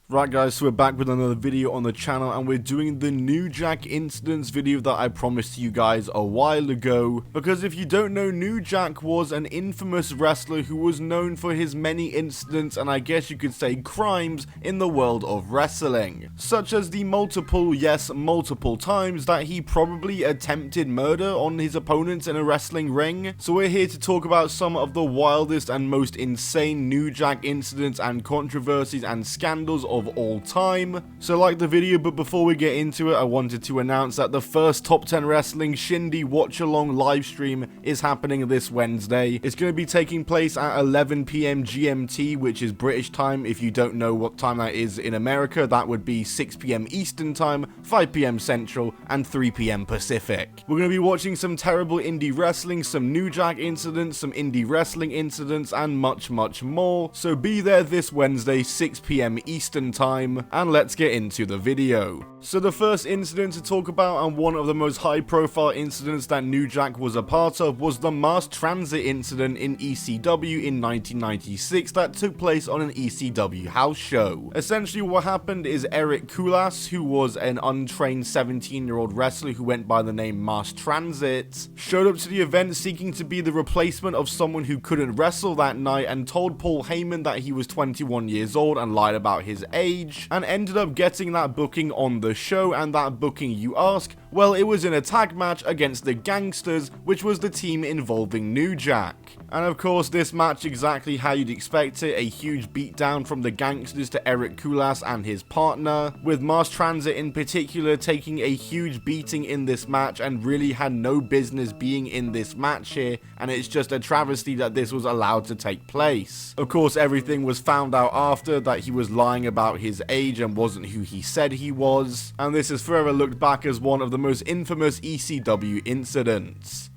Right guys, so we're back with another video on the channel and we're doing the New Jack incidents video that I promised you guys a while ago. Because if you don't know, New Jack was an infamous wrestler who was known for his many incidents and I guess you could say crimes in the world of wrestling. Such as the multiple times that he probably attempted murder on his opponents in a wrestling ring. So we're here to talk about some of the wildest and most insane New Jack incidents and controversies and scandals of all time. So like the video, but before we get into it, I wanted to announce that the first Top 10 Wrestling Shindy watch along live stream is happening this Wednesday. It's going to be taking place at 11 PM GMT, which is British time. If you don't know what time that is in America, that would be 6 PM Eastern time, 5 PM Central, and 3 PM Pacific. We're going to be watching some terrible indie wrestling, some New Jack incidents, some indie wrestling incidents, and much more. So be there this Wednesday, 6 PM Eastern time, and let's get into the video. So the first incident to talk about, and one of the most high profile incidents that New Jack was a part of, was the mass transit incident in ECW in 1996 that took place on an ECW house show. Essentially what happened is Eric Kulas, who was an untrained 17-year-old wrestler who went by the name Mass Transit, showed up to the event seeking to be the replacement of someone who couldn't wrestle that night and told Paul Heyman that he was 21 years old and lied about his age, and ended up getting that booking on the show. And that booking, you ask? Well, it was in a tag match against the Gangsters, which was the team involving New Jack. And of course, this match exactly how you'd expect it, a huge beatdown from the Gangsters to Eric Kulas and his partner, with Mass Transit in particular taking a huge beating in this match and really had no business being in this match here, and it's just a travesty that this was allowed to take place. Of course, everything was found out after, that he was lying about his age and wasn't who he said he was, and this is forever looked back as one of the most infamous ECW incidents.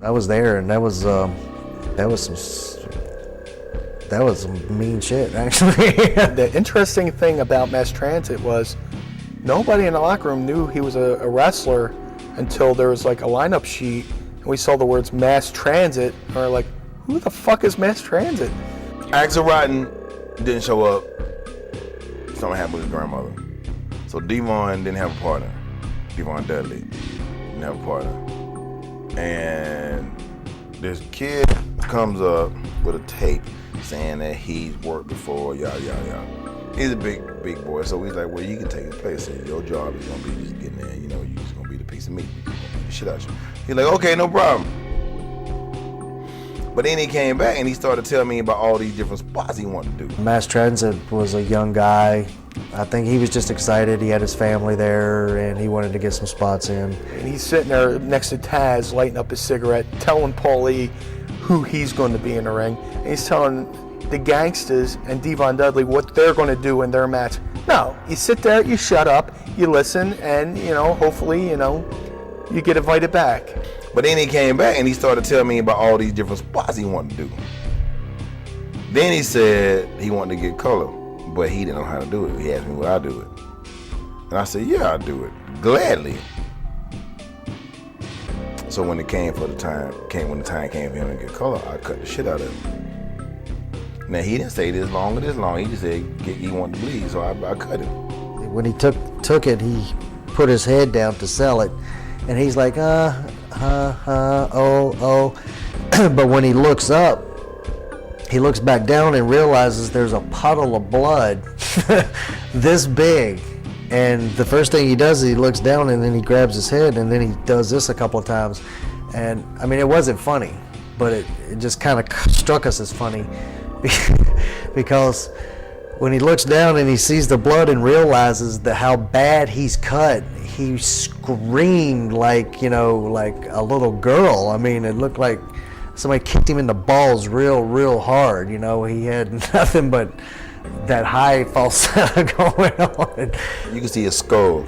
I was there, and that was some mean shit, actually. The interesting thing about Mass Transit was nobody in the locker room knew he was a wrestler until there was like a lineup sheet, and we saw the words Mass Transit, and we're like, who the fuck is Mass Transit? Axel Rotten didn't show up. Something happened with his grandmother. So Devon didn't have a partner. Devon Dudley didn't have a partner. And this kid comes up with a tape saying that he's worked before, yada, yada, yada. He's a big boy, so he's like, well, you can take his place. So your job is going to be just getting there, you know, you're just going to be the piece of meat. You're gonna beat the shit out you. He's like, okay, no problem. But then he came back and he started telling me about all these different spots he wanted to do. Mass Transit was a young guy. I think he was just excited. He had his family there and he wanted to get some spots in. And he's sitting there next to Taz, lighting up his cigarette, telling Paulie who he's going to be in the ring. And he's telling the Gangsters and Devon Dudley what they're going to do in their match. No, you sit there, you shut up, you listen, and, you know, hopefully, you know, you get invited back. But then he came back and he started telling me about all these different spots he wanted to do. Then he said he wanted to get color, but he didn't know how to do it. He asked me would I do it. And I said, yeah, I'll do it, gladly. So when it came when the time came for him to get color, I cut the shit out of him. Now he didn't say this long or this long, he just said he wanted to bleed, so I cut him. When he took it, he put his head down to sell it, and he's like, oh. But when he looks up, he looks back down and realizes there's a puddle of blood this big. And the first thing he does is he looks down and then he grabs his head and then he does this a couple of times. And I mean, it wasn't funny, but it just kind of struck us as funny because when he looks down and he sees the blood and realizes how bad he's cut, he screamed like, you know, like a little girl. I mean, it looked like somebody kicked him in the balls real hard. You know, he had nothing but that high falsetto going on. You can see his skull.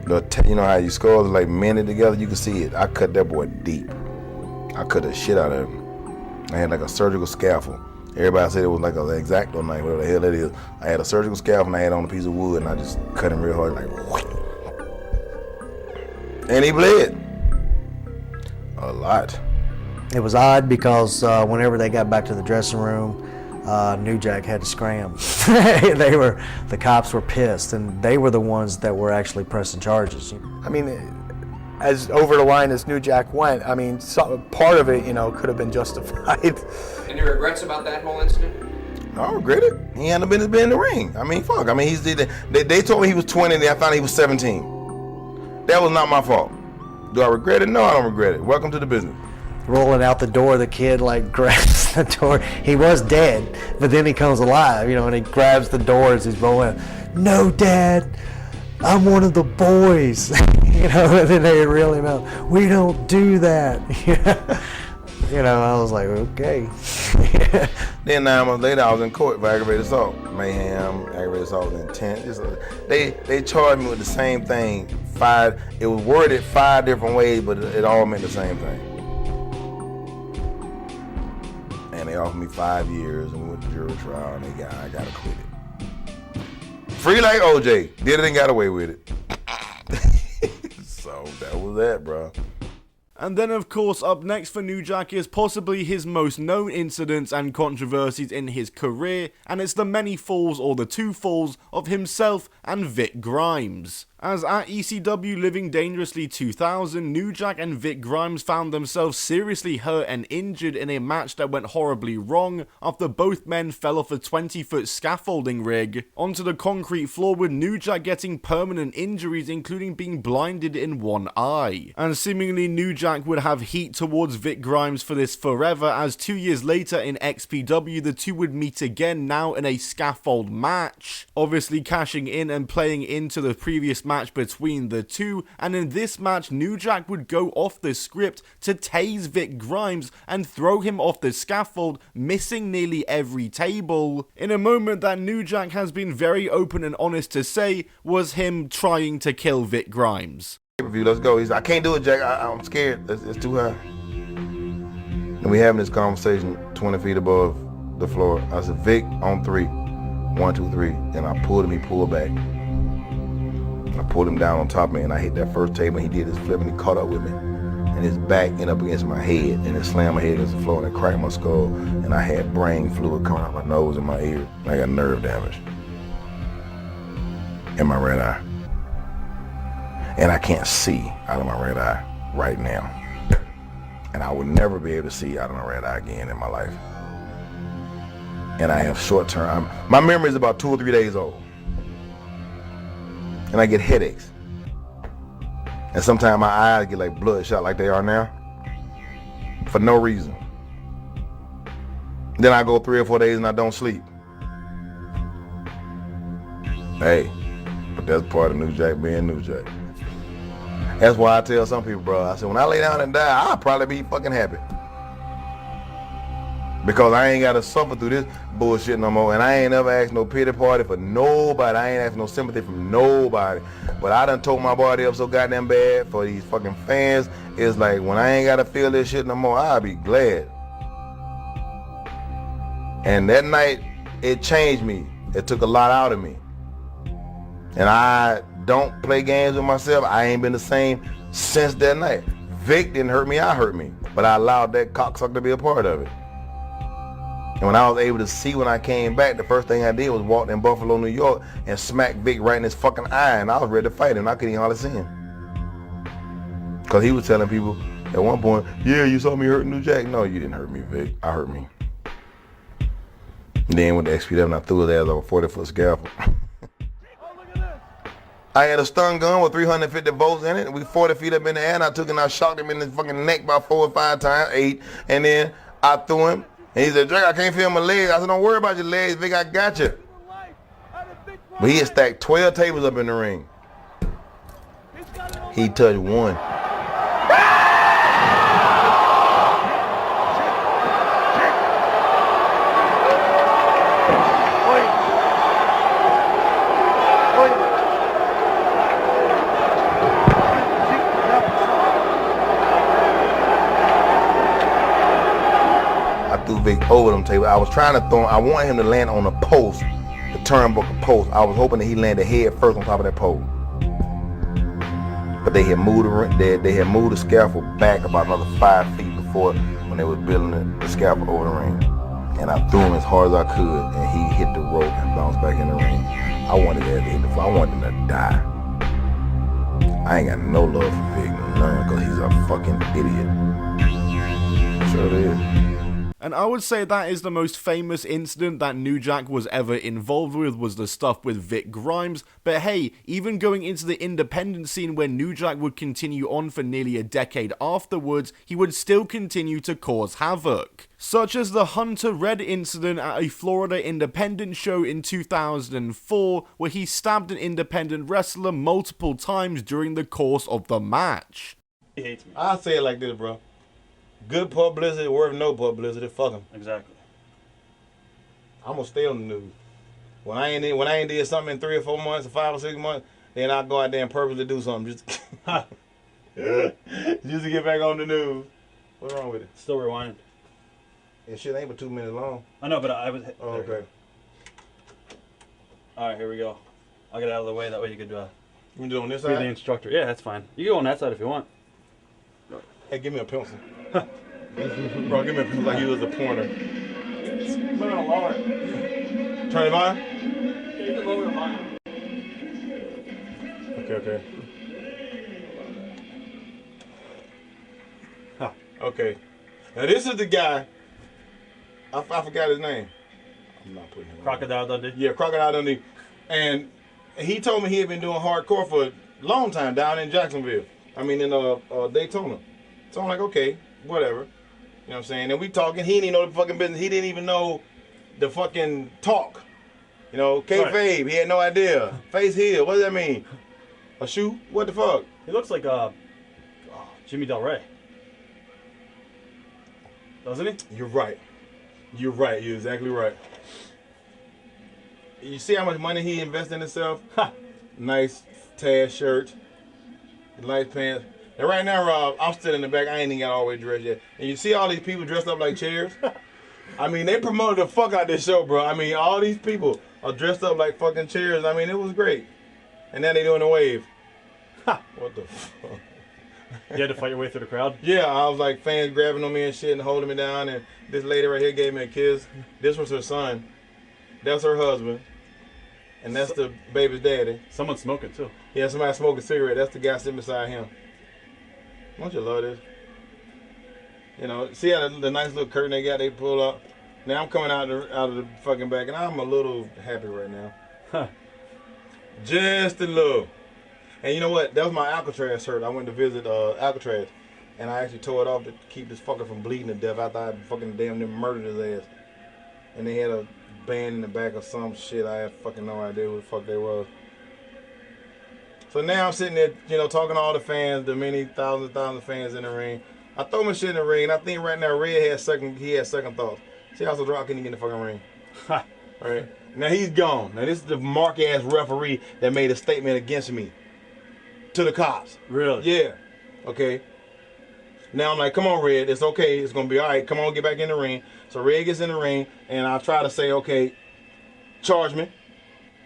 You know how your skulls are like mended together? You can see it. I cut that boy deep. I cut the shit out of him. I had like a surgical scaffold. Everybody said it was like an X-Acto knife, whatever the hell it is. I had a surgical scalpel and I had on a piece of wood and I just cut him real hard, like, and he bled. A lot. It was odd because whenever they got back to the dressing room, New Jack had to scram. The cops were pissed, and they were the ones that were actually pressing charges. I mean, as over the line as New Jack went, I mean, part of it, could have been justified. Any regrets about that whole incident? I don't regret it. He hadn't been in the ring. I mean, fuck. I mean, they told me he was 20, and I found out he was 17. That was not my fault. Do I regret it? No, I don't regret it. Welcome to the business. Rolling out the door, the kid like grabs the door. He was dead, but then he comes alive, and he grabs the door as he's rolling. No, Dad, I'm one of the boys. And then they reel him out. We don't do that. I was like, okay. Then 9 months later, I was in court for aggravated assault, mayhem, aggravated assault with intent. They charged me with the same thing. It was worded 5 different ways, but it all meant the same thing. And they offered me 5 years and went to jury trial, and I got acquitted. Free like OJ, did it and got away with it. So that was that, bro. And then of course up next for New Jack is possibly his most known incidents and controversies in his career, and it's the many falls or the 2 falls of himself and Vic Grimes. As at ECW Living Dangerously 2000, New Jack and Vic Grimes found themselves seriously hurt and injured in a match that went horribly wrong after both men fell off a 20-foot scaffolding rig onto the concrete floor, with New Jack getting permanent injuries including being blinded in one eye. And seemingly New Jack would have heat towards Vic Grimes for this forever, as 2 years later in XPW the two would meet again, now in a scaffold match, obviously cashing in and playing into the previous match between the two. And in this match, New Jack would go off the script to tase Vic Grimes and throw him off the scaffold, missing nearly every table, in a moment that New Jack has been very open and honest to say was him trying to kill Vic Grimes. Let's go. I can't do it, Jack. I'm scared. It's too high. And we having this conversation 20 feet above the floor. I said, Vic, on 3. 1, 2, 3. And I pulled him, he pulled back. I pulled him down on top of me, and I hit that first table, and he did his flip, and he caught up with me. And his back ended up against my head, and it slammed my head against the floor, and it cracked my skull, and I had brain fluid coming out my nose and my ear. And I got nerve damage in my red eye. And I can't see out of my red eye right now. And I will never be able to see out of my red eye again in my life. And I have short-term, my memory is about 2 or 3 days old. And I get headaches. And sometimes my eyes get like bloodshot like they are now, for no reason. Then I go 3 or 4 days and I don't sleep. Hey, but that's part of New Jack being New Jack. That's why I tell some people, bro, I said, when I lay down and die, I'll probably be fucking happy. Because I ain't got to suffer through this bullshit no more. And I ain't never asked no pity party for nobody. I ain't asked no sympathy from nobody. But I done tore my body up so goddamn bad for these fucking fans. It's like, when I ain't got to feel this shit no more, I'll be glad. And that night, it changed me. It took a lot out of me. And I don't play games with myself. I ain't been the same since that night. Vic didn't hurt me, I hurt me. But I allowed that cocksucker to be a part of it. And when I was able to see when I came back, the first thing I did was walk in Buffalo, New York, and smack Vic right in his fucking eye, and I was ready to fight him. I couldn't even hardly see him. Because he was telling people at one point, yeah, you saw me hurting New Jack. No, you didn't hurt me, Vic. I hurt me. And then with the XPW, and I threw his ass over a 40-foot scaffold. I had a stun gun with 350 volts in it, and we 40 feet up in the air, and I took it and I shocked him in his fucking neck about 4 or 5 times, 8, and then I threw him. And he said, Jack, I can't feel my legs. I said, don't worry about your legs, Vic, I got you. But he had stacked 12 tables up in the ring. He touched 1. Vic over them tables. I was trying to throw him. I wanted him to land on a post, the turnbuckle post. I was hoping that he landed head first on top of that pole. But they had moved the scaffold back about another 5 feet before when they was building the scaffold over the ring. And I threw him as hard as I could, and he hit the rope and bounced back in the ring. I wanted that to hit the floor. I wanted him to die. I ain't got no love for Vic, none, because he's a fucking idiot. Sure it is. And I would say that is the most famous incident that New Jack was ever involved with, was the stuff with Vic Grimes. But hey, even going into the independent scene where New Jack would continue on for nearly a decade afterwards, he would still continue to cause havoc. Such as the Hunter Red incident at a Florida independent show in 2004, where he stabbed an independent wrestler multiple times during the course of the match. He hates me. I'll say it like this, bro. Good publicity worth no publicity. Fuck him. Exactly. I'm gonna stay on the news. When I ain't did something in 3 or 4 months, or 5 or 6 months, then I'll go out there and purposely do something just to get back on the news. What's wrong with it? Still rewinding. That shit ain't but 2 minutes long. I know, but I was. Oh, okay. All right, here we go. I'll get out of the way. That way you could You can do it on this be the side? instructor. Yeah, that's fine. You can go on that side if you want. Hey, give me a pencil. Bro, give me a pencil like you was a pointer. I'm gonna lower it. Turn it on? You can lower mine. Okay. Huh. Okay. Now this is the guy. I forgot his name. I'm not putting him on. Crocodile Dundee. Yeah, Crocodile Dundee. And he told me he had been doing hardcore for a long time down in Jacksonville. I mean in Daytona. So I'm like, okay, whatever. You know what I'm saying? And we talking, he didn't even know the fucking business. He didn't even know the fucking talk. You know, kayfabe, Right. he had no idea. Face heel, what does that mean? A shoe? What the fuck? He looks like Jimmy Del Rey. Doesn't he? You're right. You're exactly right. You see how much money he invested in himself? Nice Taz shirt, nice pants. And right now, Rob, I'm still in the back. I ain't even got all the way dressed yet. And you see all these people dressed up like chairs? I mean, they promoted the fuck out this show, bro. I mean, all these people are dressed up like fucking chairs. I mean, it was great. And now they doing the wave. What the fuck? You had to fight your way through the crowd. Yeah, I was like fans grabbing on me and shit and holding me down. And this lady right here gave me a kiss. This was her son. That's her husband. And that's the baby's daddy. Someone's smoking too. Yeah, somebody smoking a cigarette. That's the guy sitting beside him. Don't you love this? You know, see how the nice little curtain they got, they pull up. Now I'm coming out of the fucking back, and I'm a little happy right now. Just a little. And you know what? That was my Alcatraz shirt. I went to visit Alcatraz, and I actually tore it off to keep this fucker from bleeding to death after I fucking damn near murdered his ass. And they had a band in the back of some shit. I had fucking no idea who the fuck they was. So now I'm sitting there, you know, talking to all the fans, the many thousands of fans in the ring. I throw my shit in the ring, and I think right now Red had second thoughts. See how so Rock couldn't get in the fucking ring. Right? Now he's gone. Now this is the mark-ass referee that made a statement against me. To the cops. Really? Yeah. Okay. Now I'm like, come on, Red. It's okay. It's going to be all right. Come on, get back in the ring. So Red gets in the ring, and I try to say, okay, charge me.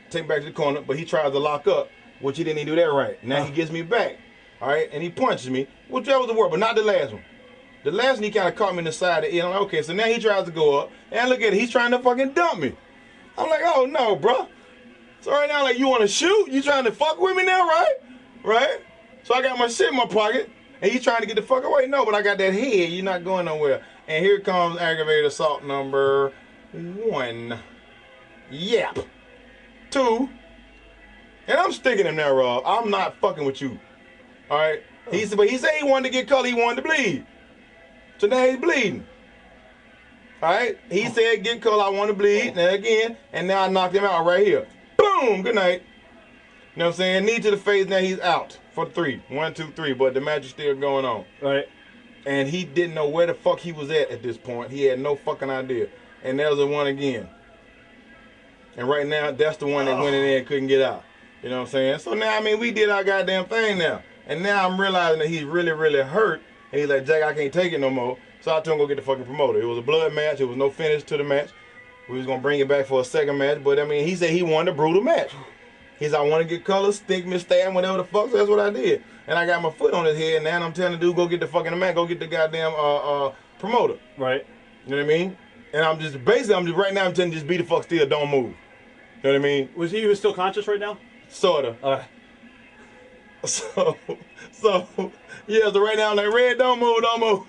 Take me back to the corner, but he tries to lock up. Which he didn't even do that right. Now he gets me back, all right, and he punches me, which that was the word, but not the last one. The last one, he kind of caught me in the side of the ear. I'm like, okay, so now he tries to go up, and look at it, he's trying to fucking dump me. I'm like, oh no, bro. So right now, like, you want to shoot? You trying to fuck with me now, right? Right? So I got my shit in my pocket, and he's trying to get the fuck away. No, but I got that head. You're not going nowhere. And here comes aggravated assault number 1. Yep. 2. And I'm sticking him there, Rob. I'm not fucking with you. All right? But he said he wanted to get color. He wanted to bleed. So now he's bleeding. All right? He said, get color. I want to bleed. Now again. And now I knocked him out right here. Boom. Good night. You know what I'm saying? Knee to the face. Now he's out for 3. 1, 2, 3. But the match is still going on. Right. And he didn't know where the fuck he was at this point. He had no fucking idea. And there's the one again. And right now, that's the one that went in there and couldn't get out. You know what I'm saying? So now, I mean, we did our goddamn thing now. And now I'm realizing that he's really, really hurt. And he's like, Jack, I can't take it no more. So I told him go get the fucking promoter. It was a blood match. It was no finish to the match. We was going to bring it back for a second match. But, I mean, he said he wanted a brutal match. He said, I want to get colors, stick me, stab, whatever the fuck. So that's what I did. And I got my foot on his head. And now I'm telling the dude, go get the fucking match. Go get the goddamn promoter. Right. You know what I mean? And I'm just right now I'm telling you, just be the fuck still, don't move. You know what I mean? Was he still conscious right now? Sorta. So yeah, so right now I'm like, Red, don't move.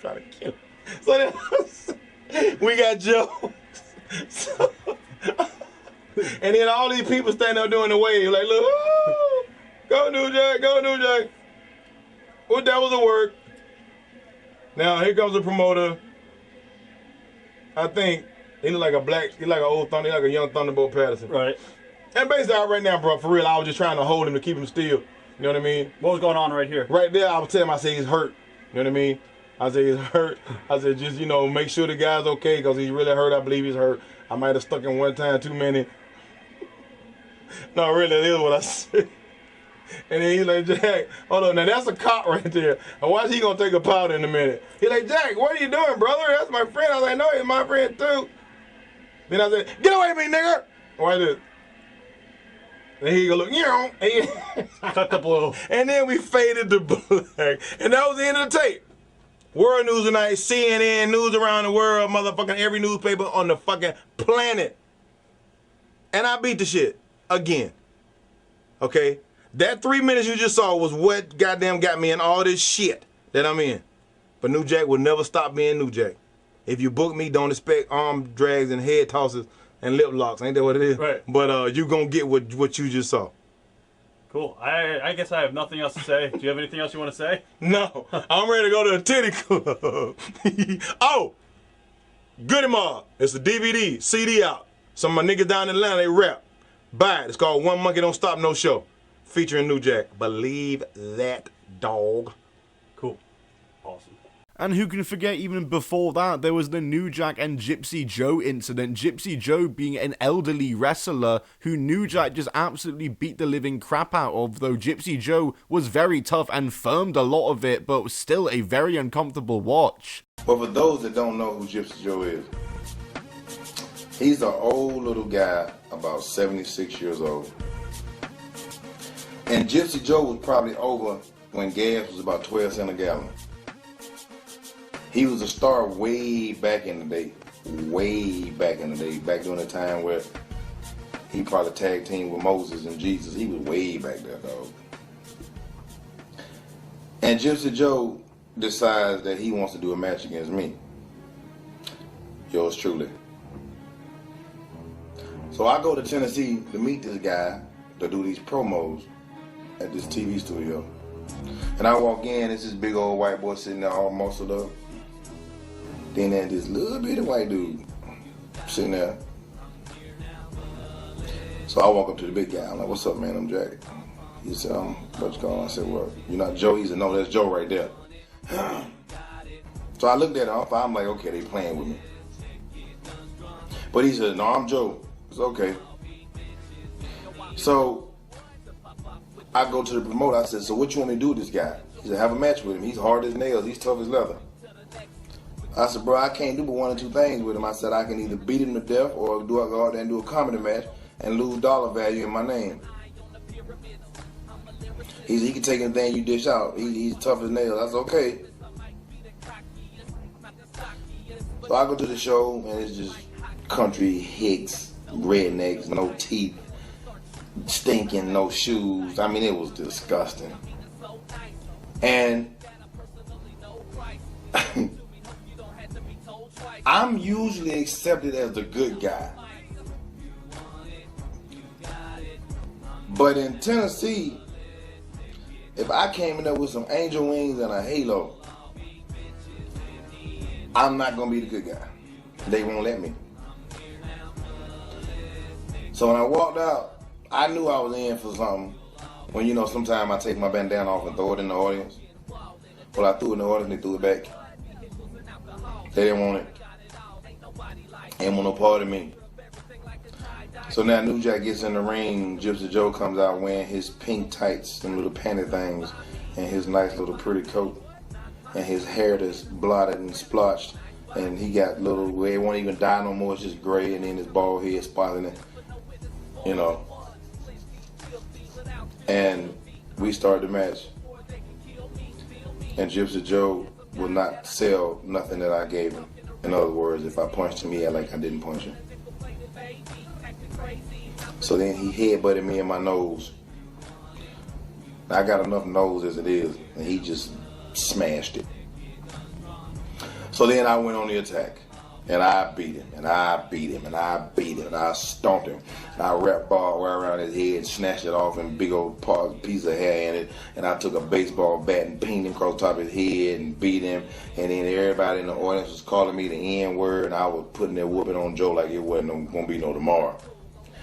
Trying to kill him. So then, we got Joe. So, and then all these people standing up doing the wave, like, look, woo, go New Jack. Well, that was a work. Now here comes the promoter. I think he look like an old Thunder, he like a young Thunderbolt Patterson. Right. And basically right now, bro, for real, I was just trying to hold him to keep him still. You know what I mean? What was going on right here? Right there, I was telling him, I said he's hurt. You know what I mean? I said he's hurt. I said just, make sure the guy's okay because he's really hurt. I believe he's hurt. I might have stuck him one time too many. No, really, that is what I said. And then he's like, Jack, hold on, now that's a cop right there. And watch he gonna take a powder in a minute. He's like, Jack, what are you doing, brother? That's my friend. I was like, no, he's my friend too. Then I said, get away from me, nigga. Watch this. And he go look, Cut the blue. and then we faded to black. And that was the end of the tape. World News Tonight, CNN, news around the world, motherfucking every newspaper on the fucking planet. And I beat the shit again. Okay? That 3 minutes you just saw was what goddamn got me in all this shit that I'm in. But New Jack will never stop being New Jack. If you book me, don't expect arm drags and head tosses and lip locks. Ain't that what it is? Right. But you gonna get what you just saw. Cool. I guess I have nothing else to say. Do you have anything else you want to say? No. I'm ready to go to a titty club. Oh! Goody Mob. It's a DVD, CD out. Some of my niggas down in Atlanta, they rap. Buy it. It's called One Monkey Don't Stop No Show. Featuring New Jack. Believe that, dog. Cool. Awesome. And who can forget, even before that, there was the New Jack and Gypsy Joe incident. Gypsy Joe being an elderly wrestler who New Jack just absolutely beat the living crap out of, though Gypsy Joe was very tough and firmed a lot of it, but was still a very uncomfortable watch. But for those that don't know who Gypsy Joe is, he's an old little guy, about 76 years old. And Gypsy Joe was probably over when gas was about 12 cents a gallon. He was a star way back in the day. Way back in the day. Back during the time where he probably tag teamed with Moses and Jesus. He was way back there, dog. And Gypsy Joe decides that he wants to do a match against me. Yours truly. So I go to Tennessee to meet this guy to do these promos at this TV studio. And I walk in, it's this big old white boy sitting there all muscled up. Then there's this little bitty white dude sitting there. So I walk up to the big guy. I'm like, what's up, man? I'm Jack. He said, what's going on? I said, well, you're not Joe? He said, no, that's Joe right there. So I looked at him. I'm like, okay, they playing with me. But he said, no, I'm Joe. It's okay. So I go to the promoter. I said, so what you want me to do with this guy? He said, have a match with him. He's hard as nails. He's tough as leather. I said, bro, I can't do but one or two things with him. I said, I can either beat him to death or do I go out there and do a comedy match and lose dollar value in my name. He can take anything you dish out. He's tough as nails. That's okay. So I go to the show and it's just country hicks, rednecks, no teeth, stinking, no shoes. I mean, it was disgusting. And I'm usually accepted as the good guy. But in Tennessee, if I came in there with some angel wings and a halo, I'm not going to be the good guy. They won't let me. So when I walked out, I knew I was in for something. When, you know, sometimes I take my bandana off and throw it in the audience. Well, I threw it in the audience and they threw it back. They didn't want it. Ain't want no part of me. So now New Jack gets in the ring. Gypsy Joe comes out wearing his pink tights and little panty things and his nice little pretty coat and his hair that's blotted and splotched, and he got little where it won't even dye no more. It's just gray, and then his bald head spotting it, you know. And we started the match, and Gypsy Joe will not sell nothing that I gave him. In other words, if I punched him, he act like I didn't punch him. So then he headbutted me in my nose. I got enough nose as it is, and he just smashed it. So then I went on the attack, and I beat him, and I beat him, and I beat him, and I stomped him. And I wrapped ball right around his head, snatched it off, and big old piece of hair in it. And I took a baseball bat and pinged him across the top of his head and beat him. And then everybody in the audience was calling me the N-word, and I was putting that whooping on Joe like it wasn't gonna be no tomorrow.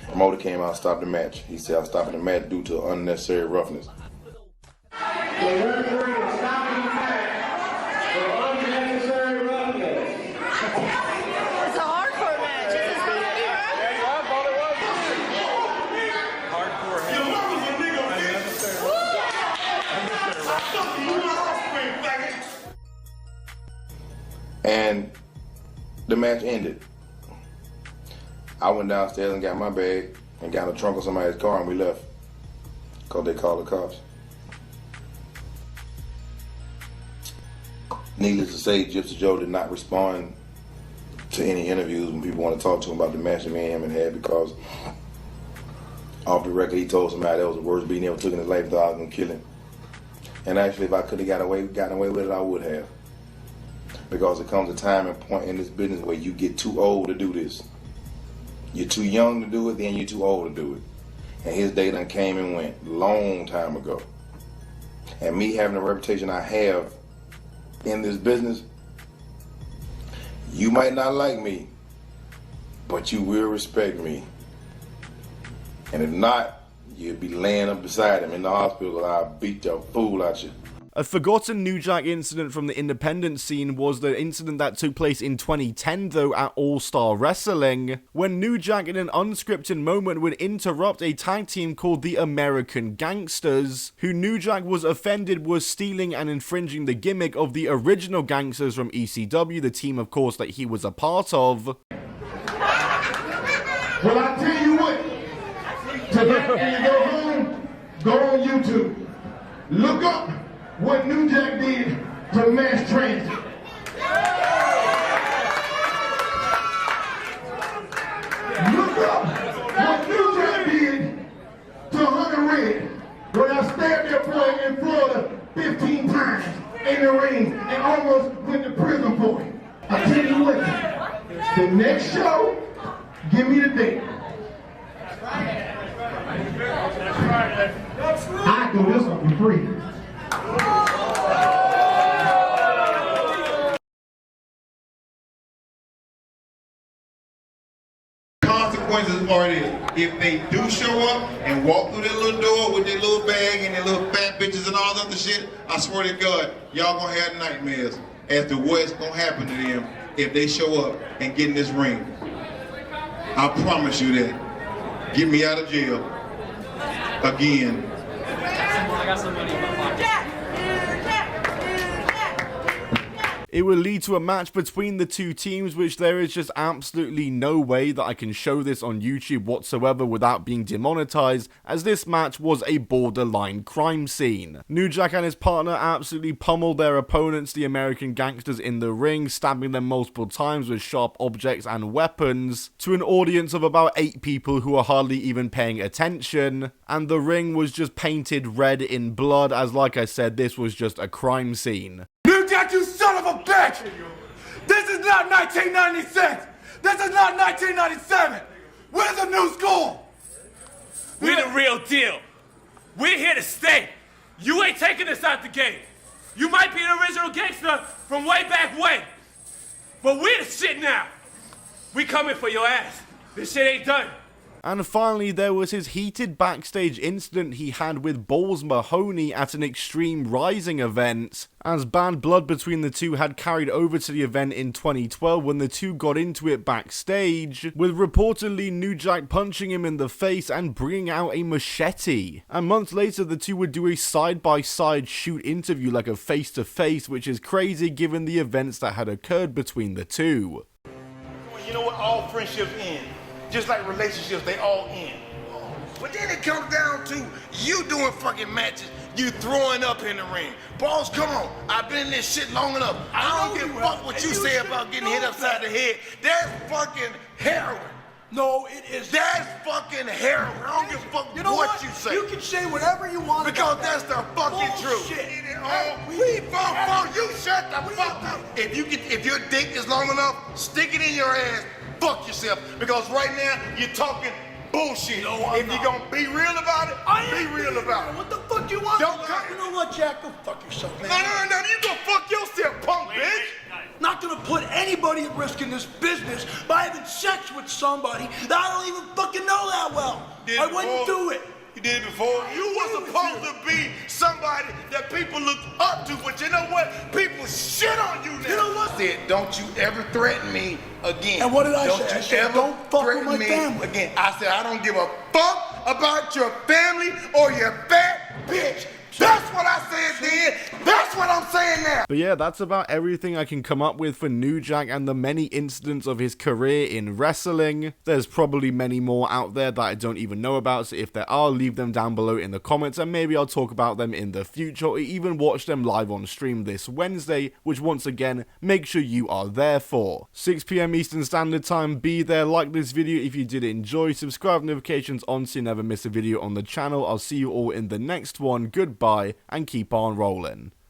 The promoter came out and stopped the match. He said, "I'm stopping the match due to unnecessary roughness." And the match ended. I went downstairs and got my bag and got in the trunk of somebody's car and we left because they called the cops. Needless to say, Gypsy Joe did not respond to any interviews when people want to talk to him about the match that me and him had because off the record he told somebody that was the worst beating he ever took in his life, that I was going to kill him. And actually, if I could have gotten away with it, I would have. Because it comes a time and point in this business where you get too old to do this. You're too young to do it, then you're too old to do it. And his day done came and went long time ago. And me having the reputation I have in this business, you might not like me, but you will respect me. And if not, you'll be laying up beside him in the hospital and I'll beat the fool out you. A forgotten New Jack incident from the independent scene was the incident that took place in 2010 though at All-Star Wrestling, when New Jack in an unscripted moment would interrupt a tag team called the American Gangsters, who New Jack was offended was stealing and infringing the gimmick of the original Gangsters from ECW, the team of course that he was a part of. Well, I tell you what, tonight when you go home, go on YouTube, look up what New Jack did to mass transit. Look up what New Jack did to Hunter Red, when I stabbed that boy in Florida 15 times in the ring and almost went to prison for it. I tell you what, the next show, give me the date. I do this one for free. Consequences are this: if they do show up and walk through their little door with their little bag and their little fat bitches and all that other shit, I swear to God, y'all gonna have nightmares as to what's gonna happen to them if they show up and get in this ring. I promise you that. Get me out of jail again. I got some money in my pocket. It will lead to a match between the two teams, which there is just absolutely no way that I can show this on YouTube whatsoever without being demonetized, as this match was a borderline crime scene. New Jack and his partner absolutely pummeled their opponents, the American Gangsters, in the ring, stabbing them multiple times with sharp objects and weapons, to an audience of about 8 people who are hardly even paying attention, and the ring was just painted red in blood, as like I said, this was just a crime scene. New Jack, you son of a bitch! This is not 1996! This is not 1997! Where's the new school? We're the real deal. We're here to stay. You ain't taking us out the game. You might be an original gangster from way back when, but we're the shit now. We coming for your ass. This shit ain't done. And finally, there was his heated backstage incident he had with Balls Mahoney at an Extreme Rising event, as bad blood between the two had carried over to the event in 2012 when the two got into it backstage, with reportedly New Jack punching him in the face and bringing out a machete. And months later, the two would do a side-by-side shoot interview, like a face-to-face, which is crazy given the events that had occurred between the two. You know what? All friendships end. Just like relationships, they all end. But then it comes down to you doing fucking matches, you throwing up in the ring. Boss, come on. I've been in this shit long enough. I don't give a fuck what you say about getting hit upside the head. That's fucking heroin. No, it is. That's fucking heroin. I don't give a fuck what you say. You can say whatever you want. Because that's the fucking truth. You shut the fuck up. If your dick is long enough, stick it in your ass. Fuck yourself. Because right now you're talking bullshit. No, if you're gonna be real about it, be real about it. What the fuck you want? Don't come. You know what, Jack? Go fuck yourself, man. No, you gonna fuck yourself, punk bitch. Not gonna put anybody at risk in this business by having sex with somebody that I don't even fucking know that well. I wouldn't do it. You did it before. You were supposed to be somebody that people look up to, but you know what? People shit on you now. You know what? I said, don't you ever threaten me again. And what did I say? I Don't you said, ever don't fuck with threaten my me family. again. I said, I don't give a fuck about your family or your fat bitch. That's what I said then. That's what I'm saying now. But yeah, that's about everything I can come up with for New Jack and the many incidents of his career in wrestling. There's probably many more out there that I don't even know about, so if there are, leave them down below in the comments and maybe I'll talk about them in the future or even watch them live on stream this Wednesday, which once again, make sure you are there for. 6 PM Eastern Standard Time, be there, like this video if you did enjoy, subscribe notifications on so you never miss a video on the channel. I'll see you all in the next one. Goodbye and keep on rolling.